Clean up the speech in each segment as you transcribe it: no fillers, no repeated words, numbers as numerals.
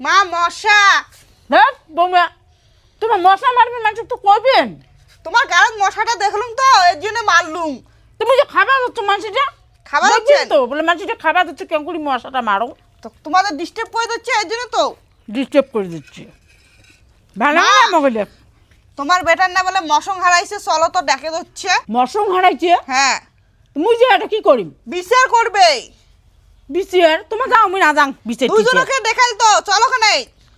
মা মশা। দেখ বৌমা, তোমার মশা মারবে মানুষ তো কইবেন। তোমার গাড়ির মশাটা দেখলুম তো এর জন্য মারলুম। তুমি যে খাবার দিচ্ছ মানুষটা, খাবার দিচ্ছেন তো বলে মানুষটা খাবার দিচ্ছ কেন করে মশাটা মারো? তো তোমাদের ডিস্টার্ব করে দিচ্ছে এর জন্য তো। ডিস্টার্ব করে দিচ্ছে ভালো মা! না মগলে। তোমার বেটার না বলে মশং হারাইছে, চলো তো ডেকে দিচ্ছে। মশং হারাইছে, হ্যাঁ তুমি যে এটা কি করিম? বিচার করবে। বিচিয়ার তোমার যাও, আমি না যাং বিচিয়ার। দুজনকে দেখাল তো, চলো খানে।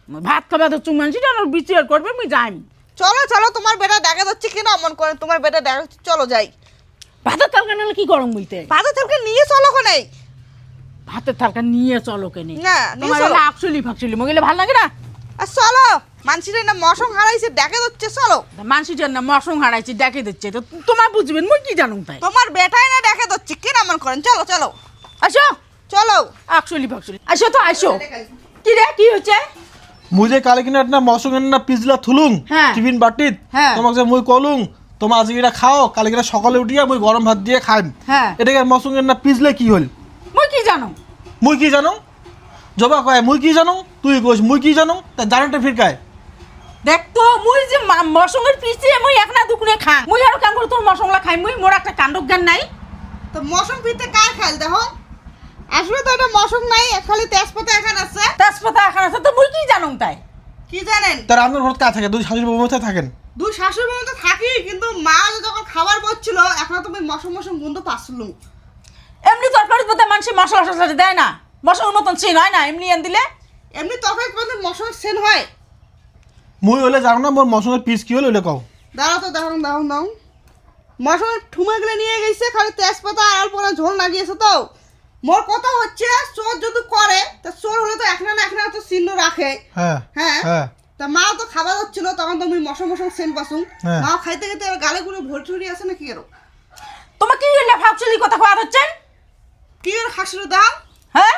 ভাত খাবার দিচ্ছ মানুষটা আর বিচিয়ার করবে, আমি যাই। চলো চলো, তোমার বেটা ডেকে দিচ্ছে কেন অমন করে? তোমার বেটা ডেকে দিচ্ছে, চলো যাই। ভাতের তরকারি নাহলে কি গরম বইতে? বাজার থেকে নিয়ে চলো খানে। ভাতের তরকারি নিয়ে চলো কেনে? না নিয়ে তোমার চলো। আকচুলি ফাকচুলি মগলে ভালো লাগে না। আর চলো, মানসিটা না মশং হারাইছে ডেকে দিচ্ছে, চলো। মানুষটার না মশং হারাইছে ডেকে দিচ্ছে, তো তোমার বুঝবেন মই কি জানুম তাই। তোমার বেটাই না ডেকে দিচ্ছে কেন অমন করেন? চলো চলো আসো চলো। আকচুলি ফাকচুলি আসো তো আসো। কি রে কি হয়েছে? মুই যে কালে কিনা না মশঙ্গের না পিজলা থুলুং হ্যাঁ। টিফিন বাটিত হ্যাঁ। তোমাকে যে মুই কলুং তোমার আজকে এটা খাও, কালে কিনা সকালে উঠিয়া মুই গরম ভাত দিয়ে খাইম। হ্যাঁ। এটাকে মশঙ্গের না পিজলে কি হল? মই কি জানো? মুই কি জানো? জবা কয় মুই কি জানো, তুই কইস মুই কি জানো, তা জানাটা ফিরকায়। দেখ তো মুই যে মশঙ্গের পিছিয়ে মুই এক না দুকুনে খা, মুই আর কাম করে তোর মশংলা খাই, মুই মোর একটা কাণ্ড জ্ঞান নাই। তো মশং পিতে কার খাইল দেখো? আসলে তো এটা মশং নাই, খালি তেজপাতা এখানে আছে। তেজপাতা এখন আছে তো মুই কি জানুম তাই। কি জানেন? তার আপনার ঘর কাজ থাকে, দুই শাশুড়ি বউ মধ্যে থাকেন। দুই শাশুড়ি বউ তো থাকি, কিন্তু মা যখন খাবার করছিল এখন তুমি মশং মশং গন্ধ পাচ্ছিল। এমনি তরকারি বোধ মানুষ মশলা টসলা দেয় না, মশলার মতন চিন হয় না এমনি এন দিলে। এমনি তরকারি করতে মশং সেন হয়। মুই হলে জানো না মোর মশঙ্গের পিস কি হলো ওলে কও। দাঁড়াও তো, দাঁড়াও দাঁড়াও দাও। মশং ঠুমে গেলে নিয়ে গেছে, খালি তেজপাতা আর অল্প করে ঝোল লাগিয়েছে তো। মোর কথা হচ্ছে চোর যদি করে তা চোর হলে তো এক না তো চিহ্ন রাখে। হ্যাঁ হ্যাঁ হ্যাঁ তা মাও তো খাবার হচ্ছিল, তখন তো আমি মশং মশং সেন পাসুম। হ্যাঁ। মাও খাইতে খাইতে আর গালে গুলো ভরছুরি আছে না কি আরো? তোমার কি হইলে ভাবছলি কথা কওয়া হচ্ছে? কি আর হাসলো দাও? হ্যাঁ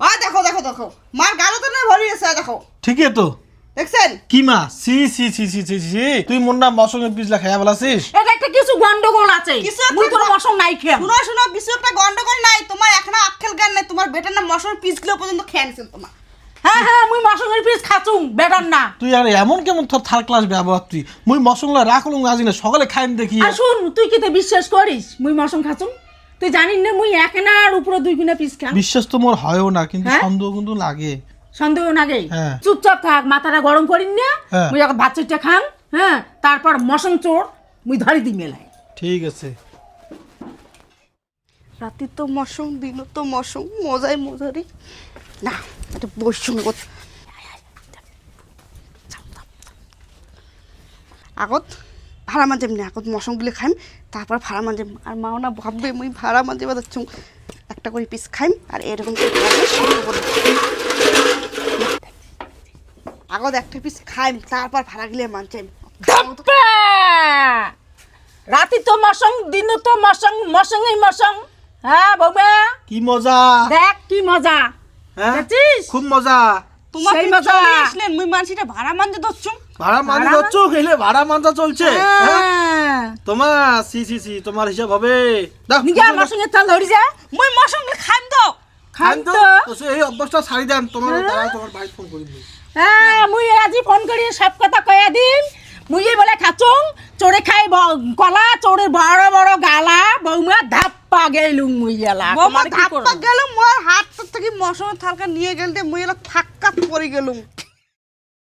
ওই দেখো দেখো দেখো, মার গালে তো না ভরি আছে, দেখো ঠিকই তো। দেখছেন? কি মা সি সি সি সি সি সি তুই মোর না মশঙ্গের পিজলা খাইয়া বলাছিস? এটা একটা কিছু গন্ডগোল আছে, কিছু একটা মুই তোর মশং নাই খেয়ে। শুনো শুনো, কিছু একটা গন্ডগোল নাই, তোমার এখনো আক্কেল জ্ঞান নাই। তোমার বেটার না মশার পিসগুলো পর্যন্ত খেয়ে নিছেন তোমার। হ্যাঁ হ্যাঁ মুই মশংয়ের পিস খাচুম বেটার না। তুই আর এমন কেমন তোর থার্ড ক্লাস ব্যবহার তুই? মুই মশলা রাখলুম আজি না, সকালে খাইম দেখি। আর শুন, তুই কি বিশ্বাস করিস মুই মশং খাচুম? তুই জানিস না মুই এক নার উপরে দুই কিনা পিস খাম। বিশ্বাস তো মোর হয়ও না, কিন্তু হ্যাঁ? সন্দেহ কিন্তু লাগে। সন্দেহ নাগে? হ্যাঁ। চুপচাপ থাক, মাথাটা গরম করিন না। হ্যাঁ। মুই এখন ভাত চুইটা খাম, হ্যাঁ, তারপর মশং চোর মুই ধরি দিই মেলায়। ঠিক আছে। রাতে তো মশং, দিনও তো মশং, মজাই মজারি না। এটা বৈষম্য আগত ভাড়া মাঝে না, আগত মশংগুলি খাইম, তারপর ভাড়া মাঝে। আর মাও না ভাববে মুই ভাড়া মাঝে বাজাচ্ছুম, একটা করে পিস খাইম আর এরকম করে আগত একটা পিস খাইম, তারপর ভাড়া গেলে মানছাইম। ধাপ্পা! রাতি তো মশং, দিন তো মশং, মশংই মশং। হ্যাঁ বৌমা, কি মজা! দেখ কি মজা। হ্যাঁ? দেখছিস? খুব মজা। তোমার সেই সেই মজা। মজা আসলেন, মুই মানছিটা ভাড়া মানতে দচ্ছুম। ভাড়া মানি ভাড়া যাচ্ছ, খেলে ভাড়া মানটা চলছে। হ্যাঁ? হ্যাঁ। তোমার সি সি সি তোমার হিসাব হবে। দাও, নিজে মশংয়ের চাল ধরি যা। মুই মশংগুলি খাইম তো। খান তো। তো এই অভ্যাসটা ছাড়ি দেন। তোমার দাঁড়াও, তোমার ভাই ফোন করি। হ্যাঁ, মুই আজি ফোন করি সব কথা কয়া দিন। মুই বলে খাচুং, চোরে খাই কলা, চোরের বড় বড় গালা, বৌমা ধাপ্পা গেলুম মুই গেলা। বৌমা ধাপ্পা গেলুম, মোর হাত থেকে মশং থালকা নিয়ে গেলতে মুই এলা ফাক্কা পড়ে গেলুম।